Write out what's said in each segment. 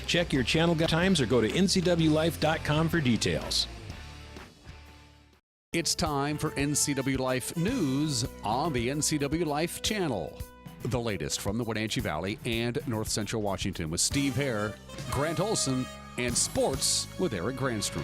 Check your channel guide times or go to ncwlife.com for details. It's time for NCW Life News on the NCW Life channel. The latest from the Wenatchee Valley and North Central Washington with Steve Hare, Grant Olson, and sports with Eric Granstrom.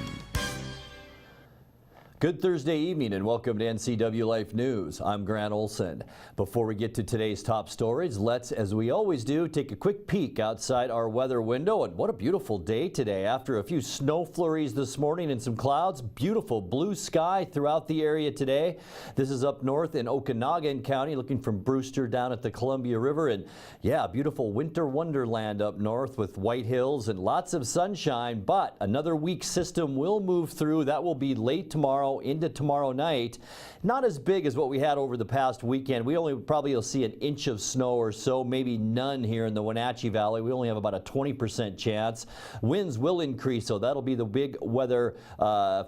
Good Thursday evening and welcome to NCW Life News. I'm Grant Olson. Before we get to today's top stories, let's, as we always do, take a quick peek outside our weather window. And what a beautiful day today. After a few snow flurries this morning and some clouds, beautiful blue sky throughout the area today. This is up north in Okanagan County, looking from Brewster down at the Columbia River. And yeah, beautiful winter wonderland up north with white hills and lots of sunshine. But another weak system will move through. That will be late tomorrow into tomorrow night. Not as big as what we had over the past weekend. We only probably will see an inch of snow or so, maybe none here in the Wenatchee Valley. We only have about a 20% chance. Winds will increase, so that'll be the big weather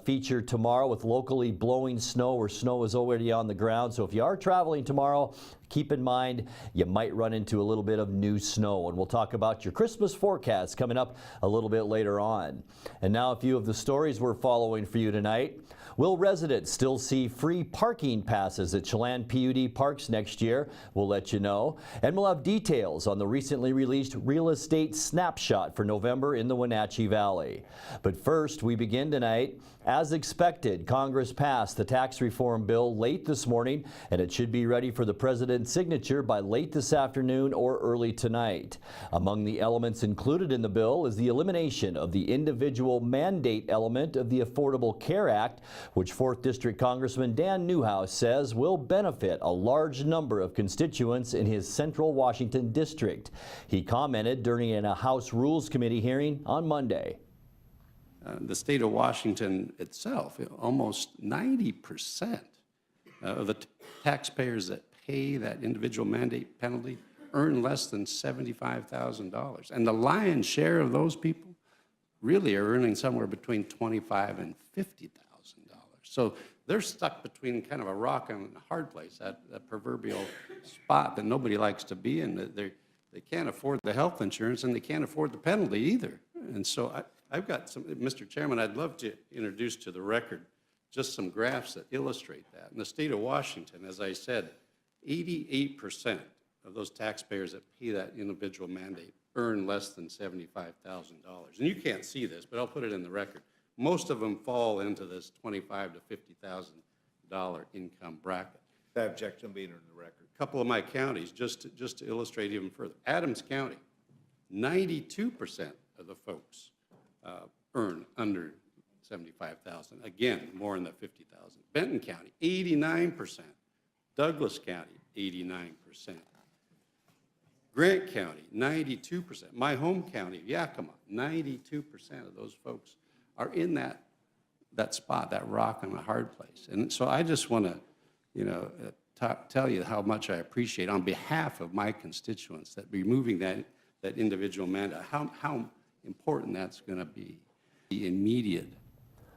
feature tomorrow with locally blowing snow where snow is already on the ground. So if you are traveling tomorrow, keep in mind you might run into a little bit of new snow, and we'll talk about your Christmas forecast coming up a little bit later on. And now a few of the stories we're following for you tonight. Will residents still see free parking passes at Chelan PUD parks next year? We'll let you know. And we'll have details on the recently released real estate snapshot for November in the Wenatchee Valley. But first, we begin tonight. As expected, Congress passed the tax reform bill late this morning, and it should be ready for the president's signature by late this afternoon or early tonight. Among the elements included in the bill is the elimination of the individual mandate element of the Affordable Care Act, which 4th District Congressman Dan Newhouse says will benefit a large number of constituents in his Central Washington district. He commented during a House Rules Committee hearing on Monday. The state of Washington itself, almost 90% of the taxpayers that pay that individual mandate penalty earn less than $75,000. And the lion's share of those people really are earning somewhere between $25,000 and $50,000. So they're stuck between kind of a rock and a hard place, that proverbial spot that nobody likes to be in. They can't afford the health insurance and they can't afford the penalty either. And so I've got some, Mr. Chairman, I'd love to introduce to the record just some graphs that illustrate that. In the state of Washington, as I said, 88% of those taxpayers that pay that individual mandate earn less than $75,000. And you can't see this, but I'll put it in the record. Most of them fall into this $25,000 to $50,000 income bracket. That objection being in the record. A couple of my counties, just to illustrate even further. Adams County, 92% of the folks earn under $75,000. Again, more in the $50,000. Benton County, 89%. Douglas County, 89%. Grant County, 92%. My home county, Yakima, 92% of those folks are in that spot, that rock and a hard place. And so I just want to, tell you how much I appreciate, on behalf of my constituents, that removing that individual mandate, how important that's going to be. The immediate.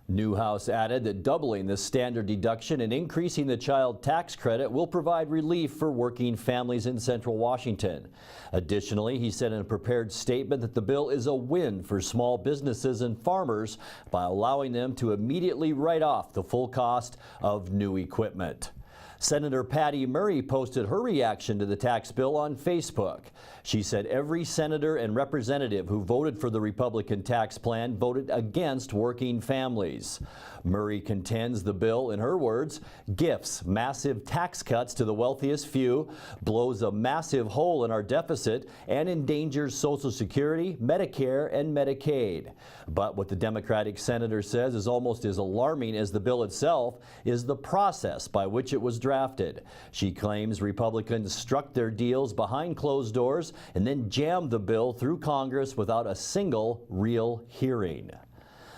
Newhouse added that doubling the standard deduction and increasing the child tax credit will provide relief for working families in Central Washington. Additionally, he said in a prepared statement that the bill is a win for small businesses and farmers by allowing them to immediately write off the full cost of new equipment. Senator Patty Murray posted her reaction to the tax bill on Facebook. She said every senator and representative who voted for the Republican tax plan voted against working families. Murray contends the bill, in her words, gifts massive tax cuts to the wealthiest few, blows a massive hole in our deficit, and endangers Social Security, Medicare, and Medicaid. But what the Democratic senator says is almost as alarming as the bill itself is the process by which it was drafted. She claims Republicans struck their deals behind closed doors and then jammed the bill through Congress without a single real hearing.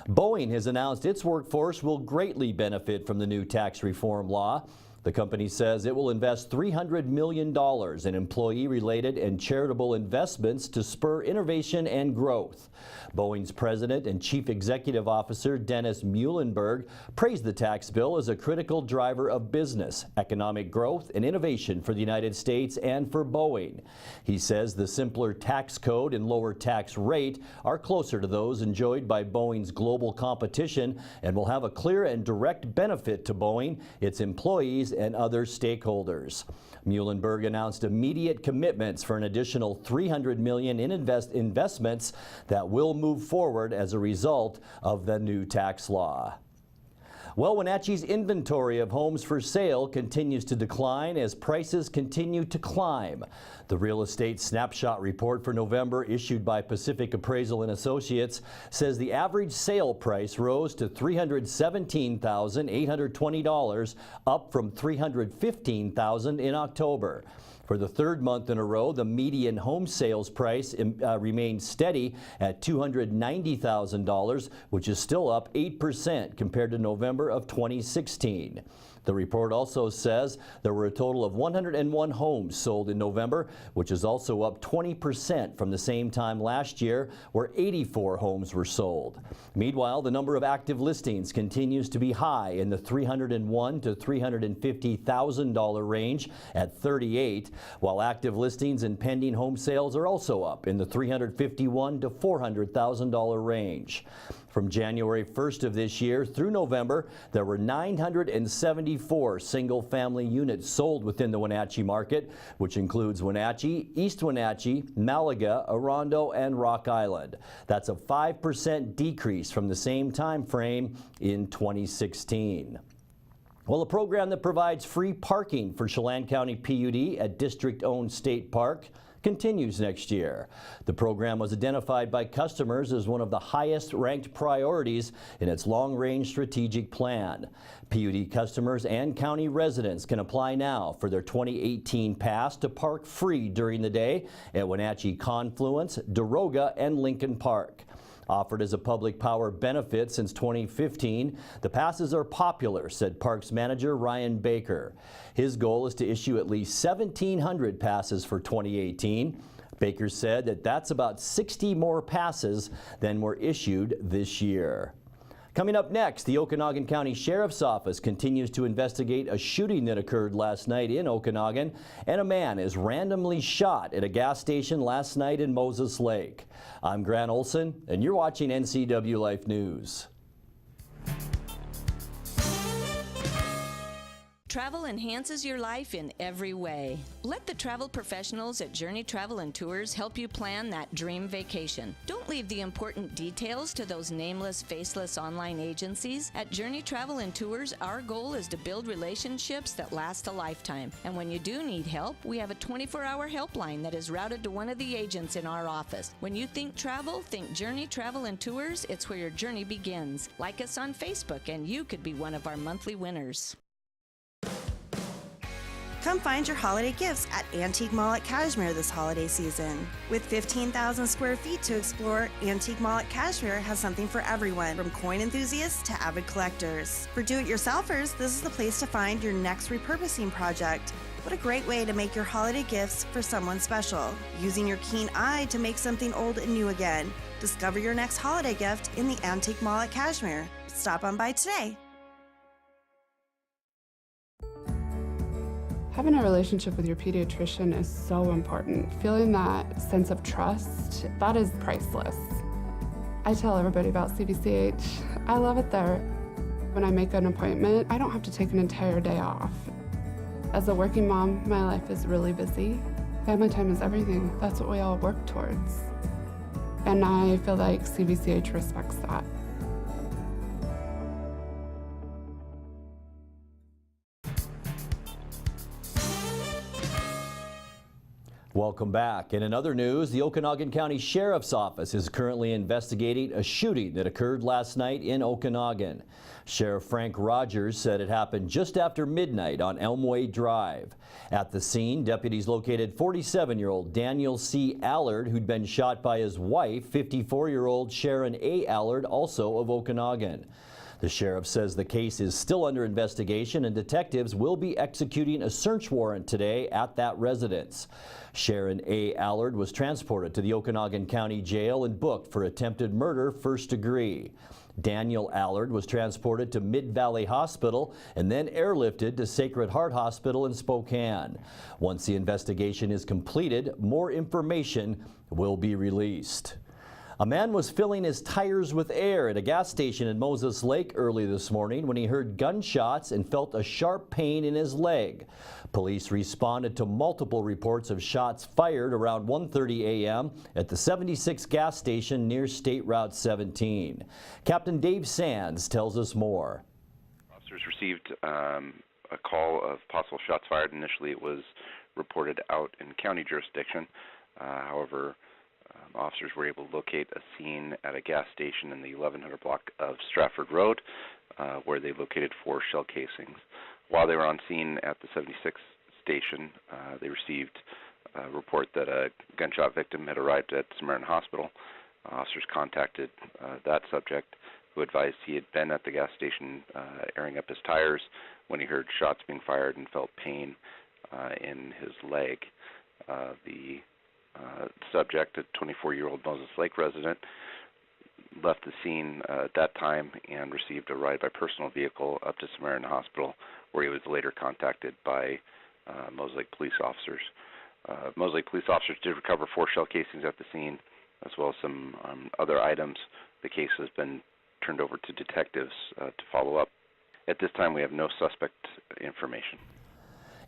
Boeing has announced its workforce will greatly benefit from the new tax reform law. The company says it will invest $300 million in employee-related and charitable investments to spur innovation and growth. Boeing's president and chief executive officer Dennis Muilenburg praised the tax bill as a critical driver of business, economic growth, and innovation for the United States and for Boeing. He says the simpler tax code and lower tax rate are closer to those enjoyed by Boeing's global competition and will have a clear and direct benefit to Boeing, its employees, and other stakeholders. Muilenburg announced immediate commitments for an additional $300 million in investments that will move forward as a result of the new tax law. Well, Wenatchee's inventory of homes for sale continues to decline as prices continue to climb. The Real Estate Snapshot report for November issued by Pacific Appraisal and Associates says the average sale price rose to $317,820, up from $315,000 in October. For the third month in a row, the median home sales price remained steady at $290,000, which is still up 8% compared to November of 2016. The report also says there were a total of 101 homes sold in November, which is also up 20% from the same time last year, where 84 homes were sold. Meanwhile, the number of active listings continues to be high in the $301,000 to $350,000 range at 38, while active listings and pending home sales are also up in the $351,000 to $400,000 range. From January 1st of this year through November, there were 974 single-family units sold within the Wenatchee market, which includes Wenatchee, East Wenatchee, Malaga, Orondo, and Rock Island. That's a 5% decrease from the same time frame in 2016. Well, a program that provides free parking for Chelan County PUD at district-owned State Park continues next year. The program was identified by customers as one of the highest ranked priorities in its long-range strategic plan. PUD customers and county residents can apply now for their 2018 pass to park free during the day at Wenatchee Confluence, Daroga, and Lincoln Park. Offered as a public power benefit since 2015, the passes are popular, said Parks Manager Ryan Baker. His goal is to issue at least 1,700 passes for 2018. Baker said that that's about 60 more passes than were issued this year. Coming up next, the Okanagan County Sheriff's Office continues to investigate a shooting that occurred last night in Okanagan, and a man is randomly shot at a gas station last night in Moses Lake. I'm Grant Olson, and you're watching NCW Life News. Travel enhances your life in every way. Let the travel professionals at Journey Travel and Tours help you plan that dream vacation. Don't leave the important details to those nameless, faceless online agencies. At Journey Travel and Tours, our goal is to build relationships that last a lifetime. And when you do need help, we have a 24-hour helpline that is routed to one of the agents in our office. When you think travel, think Journey Travel and Tours. It's where your journey begins. Like us on Facebook, and you could be one of our monthly winners. Come find your holiday gifts at Antique Mall at Cashmere this holiday season. With 15,000 square feet to explore, Antique Mall at Cashmere has something for everyone, from coin enthusiasts to avid collectors. For do-it-yourselfers, this is the place to find your next repurposing project. What a great way to make your holiday gifts for someone special, using your keen eye to make something old and new again. Discover your next holiday gift in the Antique Mall at Cashmere. Stop on by today. Having a relationship with your pediatrician is so important. Feeling that sense of trust, that is priceless. I tell everybody about CVCH. I love it there. When I make an appointment, I don't have to take an entire day off. As a working mom, my life is really busy. Family time is everything. That's what we all work towards. And I feel like CVCH respects that. Welcome back. And in other news, the Okanagan County Sheriff's Office is currently investigating a shooting that occurred last night in Okanagan. Sheriff Frank Rogers said it happened just after midnight on Elmway Drive. At the scene, deputies located 47-year-old Daniel C. Allard, who'd been shot by his wife, 54-year-old Sharon A. Allard, also of Okanagan. The sheriff says the case is still under investigation and detectives will be executing a search warrant today at that residence. Sharon A. Allard was transported to the Okanagan County Jail and booked for attempted murder first degree. Daniel Allard was transported to Mid-Valley Hospital and then airlifted to Sacred Heart Hospital in Spokane. Once the investigation is completed, more information will be released. A man was filling his tires with air at a gas station in Moses Lake early this morning when he heard gunshots and felt a sharp pain in his leg. Police responded to multiple reports of shots fired around 1:30 a.m. at the 76 gas station near State Route 17. Captain Dave Sands tells us more. Officers received a call of possible shots fired. Initially, it was reported out in county jurisdiction. However, officers were able to locate a scene at a gas station in the 1100 block of Stratford Road, where they located 4 shell casings. While they were on scene at the 76 station, they received a report that a gunshot victim had arrived at Samaritan Hospital. Officers contacted that subject, who advised he had been at the gas station airing up his tires when he heard shots being fired and felt pain in his leg. The subject, a 24-year-old Moses Lake resident, left the scene at that time and received a ride by personal vehicle up to Samaritan Hospital, where he was later contacted by Moses Lake police officers. Moses Lake police officers did recover 4 shell casings at the scene, as well as some other items. The case has been turned over to detectives to follow up. At this time, we have no suspect information.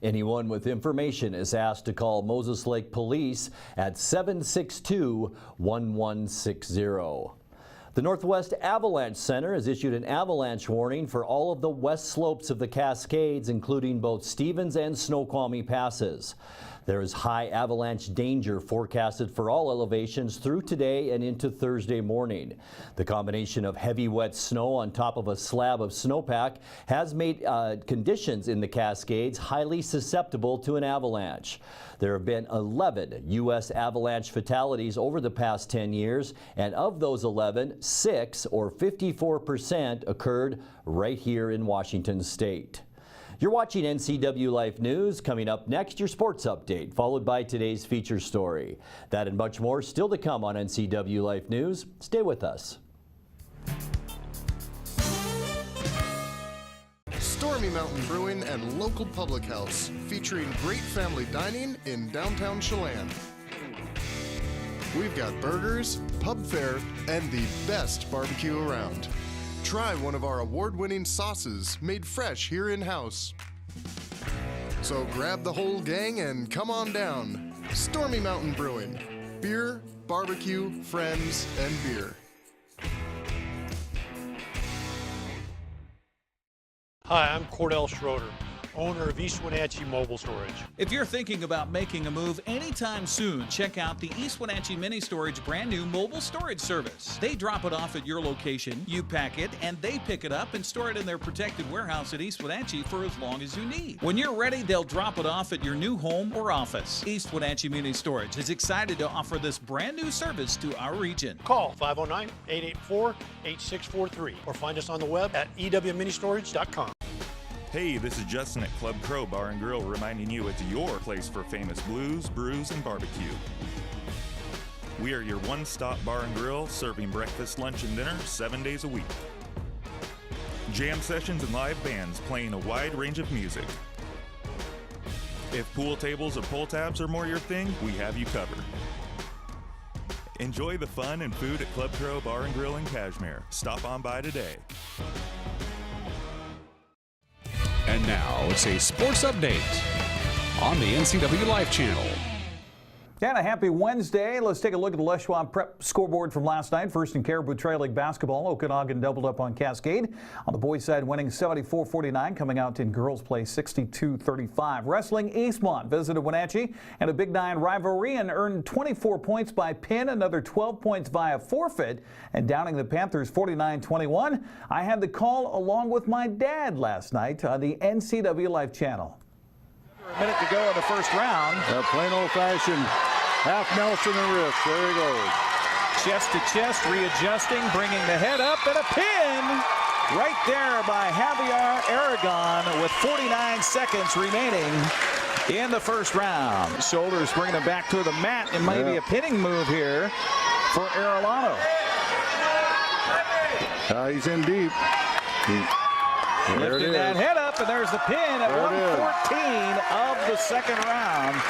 Anyone with information is asked to call Moses Lake Police at 762-1160. The Northwest Avalanche Center has issued an avalanche warning for all of the west slopes of the Cascades, including both Stevens and Snoqualmie passes. There is high avalanche danger forecasted for all elevations through today and into Thursday morning. The combination of heavy wet snow on top of a slab of snowpack has made conditions in the Cascades highly susceptible to an avalanche. There have been 11 U.S. avalanche fatalities over the past 10 years, and of those 11, 6 or 54% occurred right here in Washington State. You're watching NCW Life News. Coming up next, your sports update, followed by today's feature story. That and much more still to come on NCW Life News. Stay with us. Stormy Mountain Brewing and Local Public House, featuring great family dining in downtown Chelan. We've got burgers, pub fare, and the best barbecue around. Try one of our award-winning sauces made fresh here in-house. So grab the whole gang and come on down. Stormy Mountain Brewing. Beer, barbecue, friends, and beer. Hi, I'm Cordell Schroeder, owner of East Wenatchee Mobile Storage. If you're thinking about making a move anytime soon, check out the East Wenatchee Mini Storage brand new mobile storage service. They drop it off at your location, you pack it, and they pick it up and store it in their protected warehouse at East Wenatchee for as long as you need. When you're ready, they'll drop it off at your new home or office. East Wenatchee Mini Storage is excited to offer this brand new service to our region. Call 509-884-8643 or find us on the web at ewministorage.com. Hey, this is Justin at Club Crow Bar and Grill reminding you it's your place for famous blues, brews, and barbecue. We are your one-stop bar and grill, serving breakfast, lunch, and dinner 7 days a week. Jam sessions and live bands playing a wide range of music. If pool tables or pull tabs are more your thing, we have you covered. Enjoy the fun and food at Club Crow Bar and Grill in Cashmere. Stop on by today. And now it's a sports update on the NCW Life channel. And a happy Wednesday. Let's take a look at the Les Schwab Prep scoreboard from last night. First in Caribou Trail League basketball, Okanagan doubled up on Cascade. On the boys' side, winning 74-49, coming out in girls' play 62-35. Wrestling, Eastmont visited Wenatchee, and a Big 9 rivalry and earned 24 points by pin, another 12 points via forfeit, and downing the Panthers 49-21. I had the call along with my dad last night on the NCW Life channel. A minute to go in the first round. A plain old-fashioned half Nelson and wrist. There he goes. chest to chest, readjusting, bringing the head up, and a pin right there by Javier Aragon with 49 seconds remaining in the first round. Shoulders bringing him back to the mat, and maybe a pinning move here for Arellano. He's in deep. Lifting that head up, and there's the pin at 1:14 of the second round.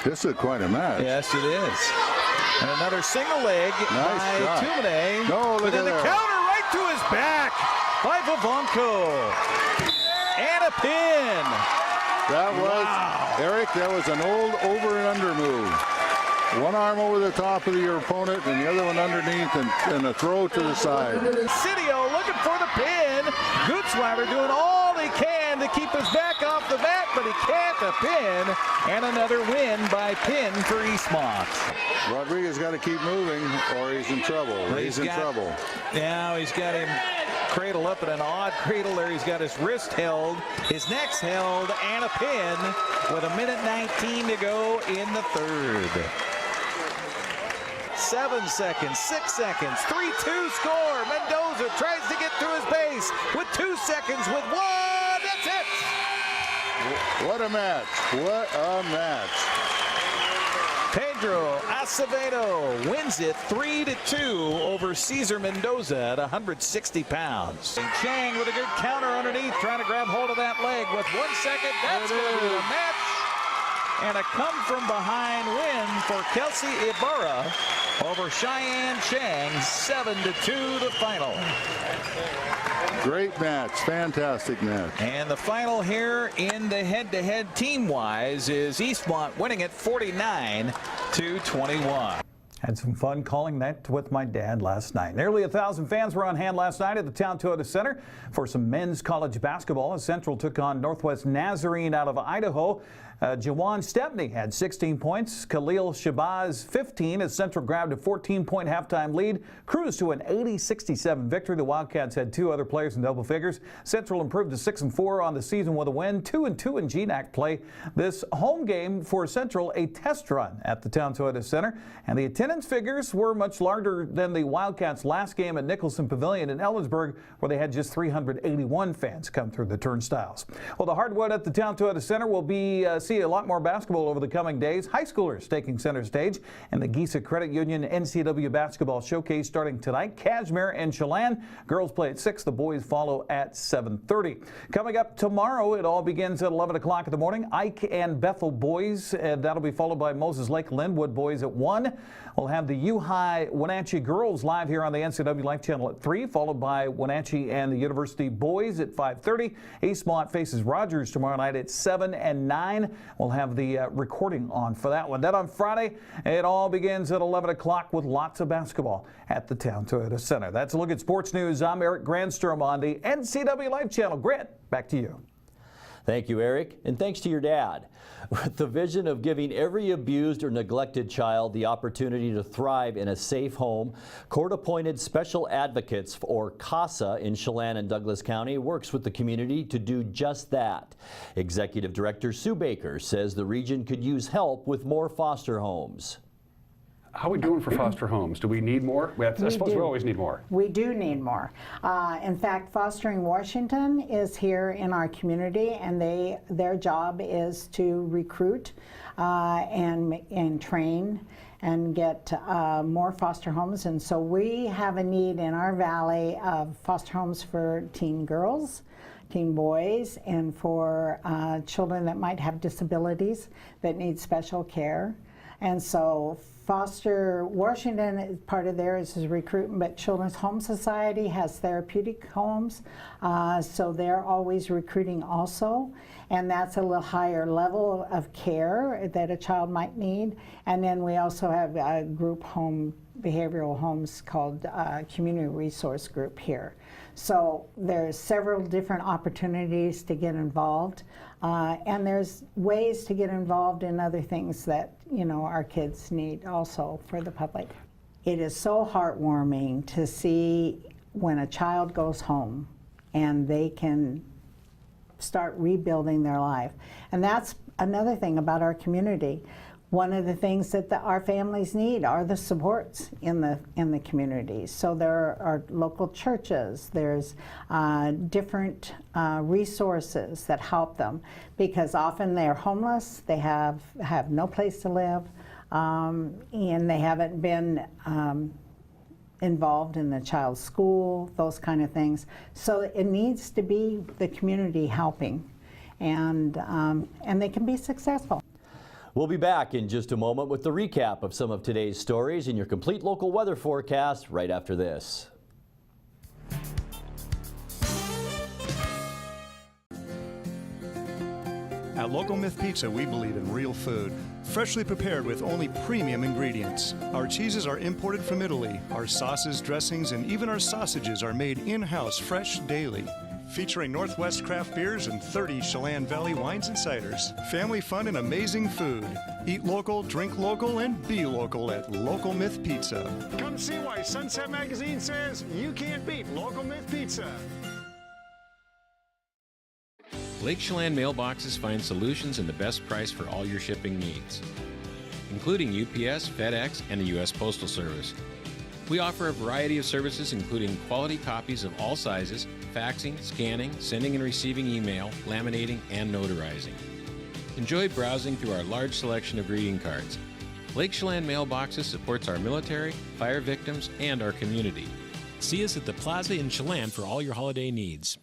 This is quite a match. Yes, it is. And another single leg by Tumene. No, look but then at the that. counter right to his back by Vivonko. And a pin. That was, Eric, that was an old over and under move. One arm over the top of your opponent and the other one underneath and a throw to the side. Sidio looking for the pin. Gutzweiler doing all he can to keep his back off the mat, but he can't. A pin. And another win by pin for Eastmont. Rodriguez got to keep moving or he's in trouble. He's in trouble. Now he's got him cradle up in an odd cradle there. He's got his wrist held, his neck's held, and a pin with 1:19 to go in the third. 7 seconds, 6 seconds, 3-2 score. Mendoza tries to get to his base with 2 seconds with one. That's it. What a match. What a match. Pedro Acevedo wins it 3-2 over Cesar Mendoza at 160 pounds. And Chang with a good counter underneath, trying to grab hold of that leg with 1 second. That's going to be the match. And a come-from-behind win for Kelsey Ibarra over Cheyenne Chang, 7-2 the final. Great match, fantastic match. And the final here in the head-to-head team-wise is Eastmont winning it 49-21. Had some fun calling that with my dad last night. Nearly 1,000 fans were on hand last night at the Town Toyota Center for some men's college basketball as Central took on Northwest Nazarene out of Idaho. Jawan Stepney had 16 points. Khalil Shabazz 15 as Central grabbed a 14-point halftime lead, cruised to an 80-67 victory. The Wildcats had 2 other players in double figures. Central improved to 6-4 on the season with a win, 2-2 in GNAC play. This home game for Central, a test run at the Town Toyota Center, and the attendance figures were much larger than the Wildcats' last game at Nicholson Pavilion in Ellensburg, where they had just 381 fans come through the turnstiles. Well, the hardwood at the Town Toyota Center will be see a lot more basketball over the coming days. High schoolers taking center stage in the Giesa Credit Union NCAA Basketball Showcase starting tonight. Cashmere and Chelan. Girls play at 6. The boys follow at 7:30. Coming up tomorrow, it all begins at 11 o'clock in the morning. Ike and Bethel boys, and that'll be followed by Moses Lake Linwood boys at 1. We'll have the U-High Wenatchee girls live here on the NCAA Life Channel at 3, followed by Wenatchee and the University boys at 5:30. Eastmont faces Rogers tomorrow night at 7 and 9. We'll have the recording on for that one. Then on Friday, it all begins at 11 o'clock with lots of basketball at the Town Toyota Center. That's a look at sports news. I'm Eric Grandstrom on the NCAA Life Channel. Grant, back to you. Thank you, Eric, and thanks to your dad. With the vision of giving every abused or neglected child the opportunity to thrive in a safe home, court-appointed Special Advocates, or CASA, in Chelan and Douglas County works with the community to do just that. Executive Director Sue Baker says the region could use help with more foster homes. How are we doing for foster homes? Do we need more? I suppose we always need more. We do need more. In fact, Fostering Washington is here in our community, and their job is to recruit and train and get more foster homes. And so we have a need in our valley of foster homes for teen girls, teen boys, and for children that might have disabilities that need special care. And so Foster Washington, part of theirs is recruitment, but Children's Home Society has therapeutic homes, so they're always recruiting also, and that's a little higher level of care that a child might need. And then we also have a group home, behavioral homes called Community Resource Group here. So there's several different opportunities to get involved, and there's ways to get involved in other things that, you know, our kids need also for the public. It is so heartwarming to see when a child goes home and they can start rebuilding their life. And that's another thing about our community. one of the things that our families need are the supports in the communities. So there are local churches, there's different resources that help them, because often they're homeless, they have no place to live, and they haven't been involved in the child's school, those kind of things. So it needs to be the community helping, and they can be successful. We'll be back in just a moment with the recap of some of today's stories and your complete local weather forecast right after this. At Local Myth Pizza, we believe in real food, freshly prepared with only premium ingredients. Our cheeses are imported from Italy. Our sauces, dressings, and even our sausages are made in-house fresh daily. Featuring Northwest craft beers and 30 Chelan Valley wines and ciders. Family fun and amazing food. Eat local, drink local, and be local at Local Myth Pizza. Come see why Sunset Magazine says you can't beat Local Myth Pizza. Lake Chelan mailboxes find solutions and the best price for all your shipping needs, including UPS, FedEx, and the U.S. Postal Service. We offer a variety of services, including quality copies of all sizes, faxing, scanning, sending and receiving email, laminating, and notarizing. Enjoy browsing through our large selection of greeting cards. Lake Chelan Mailboxes supports our military, fire victims, and our community. See us at the Plaza in Chelan for all your holiday needs.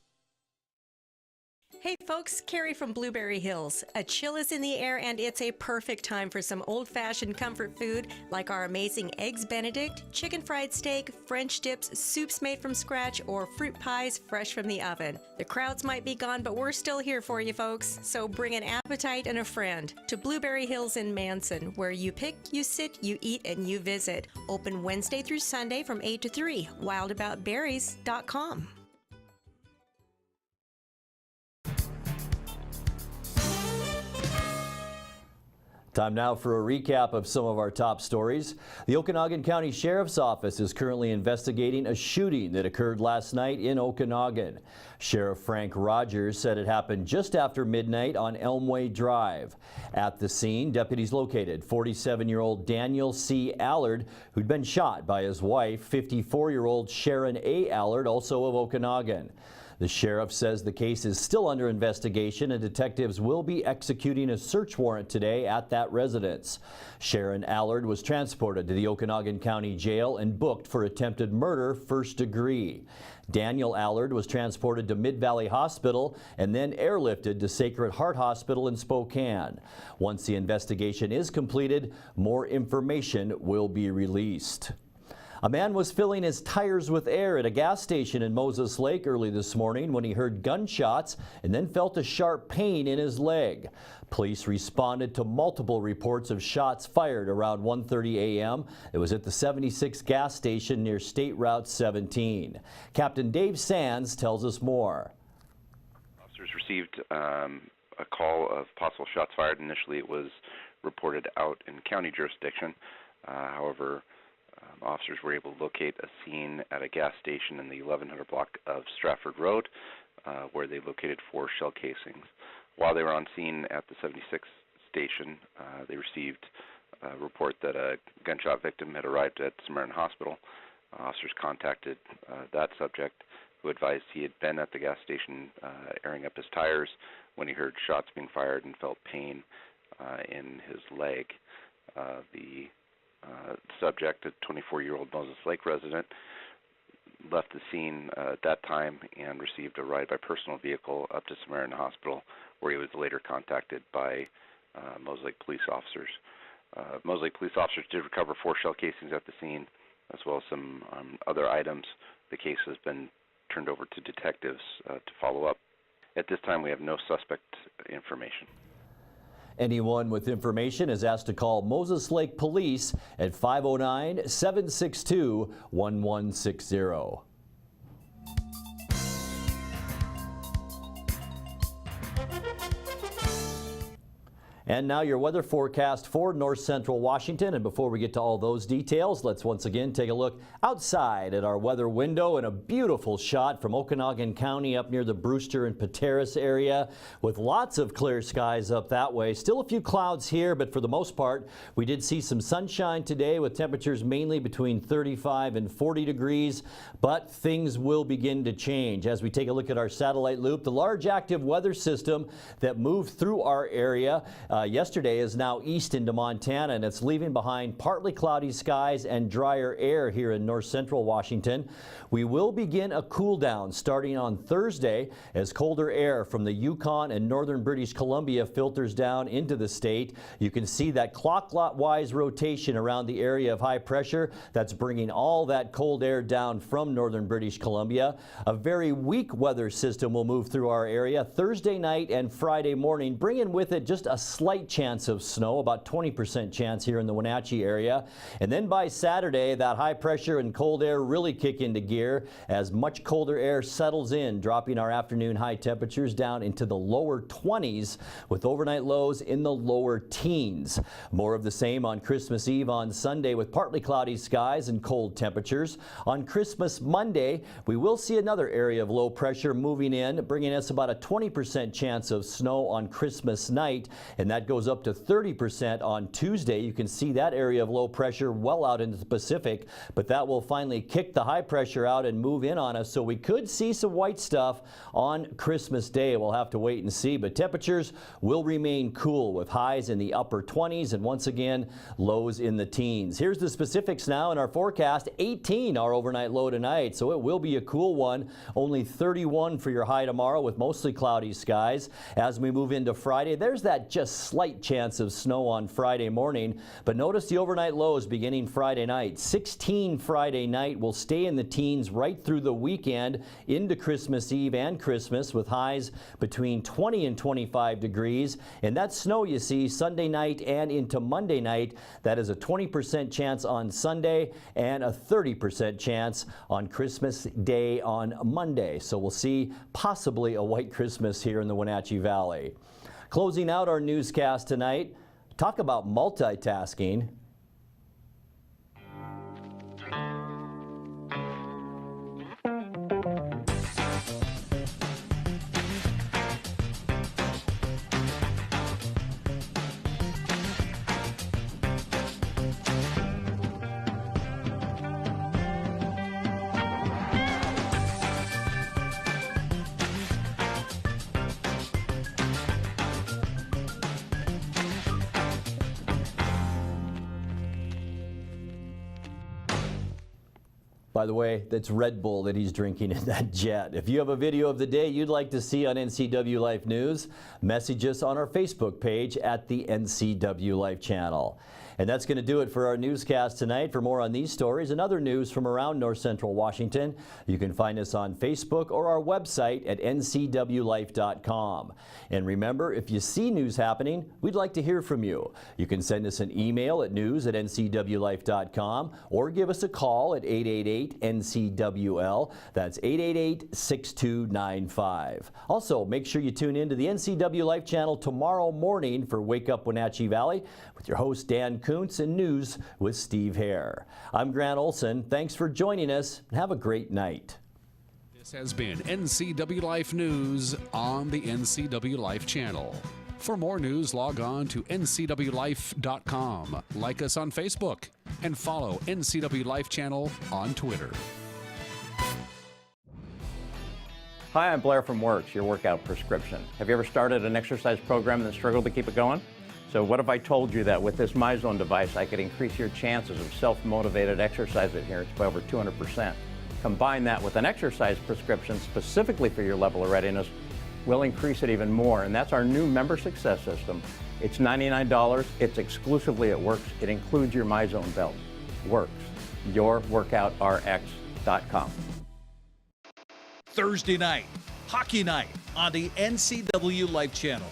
Hey folks, Carrie from Blueberry Hills. A chill is in the air and it's a perfect time for some old-fashioned comfort food like our amazing Eggs Benedict, chicken fried steak, French dips, soups made from scratch, or fruit pies fresh from the oven. The crowds might be gone, but we're still here for you folks. So bring an appetite and a friend to Blueberry Hills in Manson, where you pick, you sit, you eat, and you visit. Open Wednesday through Sunday from 8 to 3. wildaboutberries.com. Time now for a recap of some of our top stories. The Okanagan County Sheriff's Office is currently investigating a shooting that occurred last night in Okanagan. Sheriff Frank Rogers said it happened just after midnight on Elmway Drive. At the scene, deputies located 47-year-old Daniel C. Allard, who'd been shot by his wife, 54-year-old Sharon A. Allard, also of Okanagan. The sheriff says the case is still under investigation and detectives will be executing a search warrant today at that residence. Sharon Allard was transported to the Okanagan County Jail and booked for attempted murder, first degree. Daniel Allard was transported to Mid-Valley Hospital and then airlifted to Sacred Heart Hospital in Spokane. Once the investigation is completed, more information will be released. A man was filling his tires with air at a gas station in Moses Lake early this morning when he heard gunshots and then felt a sharp pain in his leg. Police responded to multiple reports of shots fired around 1:30 a.m. It was at the 76 gas station near State Route 17. Captain Dave Sands tells us more. Officers received a call of possible shots fired. Initially, it was reported out in county jurisdiction. However, officers were able to locate a scene at a gas station in the 1100 block of Stratford Road, where they located 4 shell casings. While they were on scene at the 76 station, they received a report that a gunshot victim had arrived at Samaritan Hospital. Officers contacted that subject, who advised he had been at the gas station airing up his tires when he heard shots being fired and felt pain in his leg. The subject, a 24-year-old Moses Lake resident, left the scene at that time and received a ride by personal vehicle up to Samaritan Hospital, where he was later contacted by Moses Lake police officers. Moses Lake police officers did recover 4 shell casings at the scene, as well as some other items. The case has been turned over to detectives to follow up. At this time, we have no suspect information. Anyone with information is asked to call Moses Lake Police at 509-762-1160. And now your weather forecast for north central Washington. And before we get to all those details, let's once again take a look outside at our weather window and a beautiful shot from Okanogan County up near the Brewster and Pateros area with lots of clear skies up that way. Still a few clouds here, but for the most part, we did see some sunshine today with temperatures mainly between 35 and 40 degrees, but things will begin to change as we take a look at our satellite loop. The large active weather system that moved through our area yesterday is now east into Montana, and it's leaving behind partly cloudy skies and drier air here in north central Washington. We will begin a cool down starting on Thursday as colder air from the Yukon and northern British Columbia filters down into the state. You can see that clockwise rotation around the area of high pressure that's bringing all that cold air down from northern British Columbia. A very weak weather system will move through our area Thursday night and Friday morning, bringing with it just a slight chance of snow, about 20% chance here in the Wenatchee area. And then by Saturday, that high pressure and cold air really kick into gear as much colder air settles in, dropping our afternoon high temperatures down into the lower 20s with overnight lows in the lower teens. More of the same on Christmas Eve on Sunday with partly cloudy skies and cold temperatures. On Christmas Monday, we will see another area of low pressure moving in, bringing us about a 20% chance of snow on Christmas night, and that goes up to 30% on Tuesday. You can see that area of low pressure well out into the Pacific, but that will finally kick the high pressure out and move in on us, so we could see some white stuff on Christmas Day. We'll have to wait and see, but temperatures will remain cool with highs in the upper 20s and once again lows in the teens. Here's the specifics now in our forecast. 18 our overnight low tonight, so it will be a cool one. Only 31 for your high tomorrow with mostly cloudy skies. As we move into Friday, there's that just slight chance of snow on Friday morning, but notice the overnight lows beginning Friday night. 16 Friday night will stay in the teens right through the weekend into Christmas Eve and Christmas with highs between 20 and 25 degrees. And that snow you see Sunday night and into Monday night, that is a 20% chance on Sunday and a 30% chance on Christmas Day on Monday. So we'll see possibly a white Christmas here in the Wenatchee Valley. Closing out our newscast tonight, talk about multitasking. By the way, that's Red Bull that he's drinking in that jet. If you have a video of the day you'd like to see on NCW Life News, message us on our Facebook page at the NCW Life channel. And that's going to do it for our newscast tonight. For more on these stories and other news from around north central Washington, you can find us on Facebook or our website at ncwlife.com. And remember, if you see news happening, we'd like to hear from you. You can send us an email at news@ncwlife.com or give us a call at 888-NCWL. That's 888-6295. Also, make sure you tune in to the NCW Life channel tomorrow morning for Wake Up Wenatchee Valley with your host Dan Kuntz and News with Steve Hare. I'm Grant Olson. Thanks for joining us and have a great night. This has been NCW Life News on the NCW Life channel. For more news, log on to ncwlife.com, like us on Facebook, and follow NCW Life channel on Twitter. Hi, I'm Blair from Works, your workout prescription. Have you ever started an exercise program and then struggled to keep it going? So what if I told you that with this MyZone device, I could increase your chances of self-motivated exercise adherence by over 200%. Combine that with an exercise prescription specifically for your level of readiness, we'll increase it even more. And that's our new member success system. It's $99. It's exclusively at Works. It includes your MyZone belt. Works. YourWorkoutRx.com. Thursday night, hockey night on the NCW Life channel.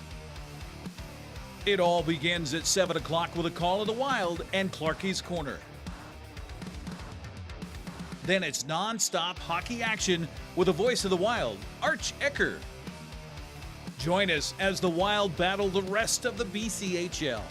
It all begins at 7 o'clock with a call of the Wild and Clarkie's Corner. Then it's non-stop hockey action with the voice of the Wild, Arch Ecker. Join us as the Wild battle the rest of the BCHL.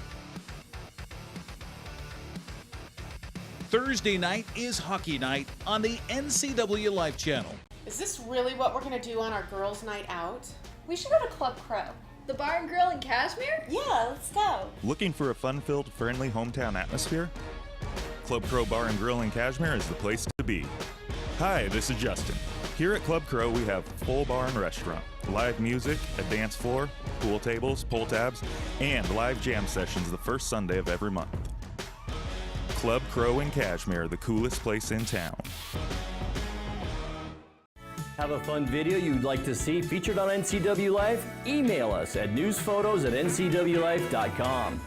Thursday night is hockey night on the NCW Life channel. Is this really what we're going to do on our girls' night out? We should go to Club Crow. The bar and grill in Kashmir? Yeah, let's go. Looking for a fun-filled, friendly hometown atmosphere? Club Crow Bar and Grill in Kashmir is the place to be. Hi, this is Justin. Here at Club Crow, we have full bar and restaurant, live music, a dance floor, pool tables, pull tabs, and live jam sessions the first Sunday of every month. Club Crow in Kashmir, the coolest place in town. Have a fun video you'd like to see featured on NCW Life? Email us at newsphotos@ncwlife.com.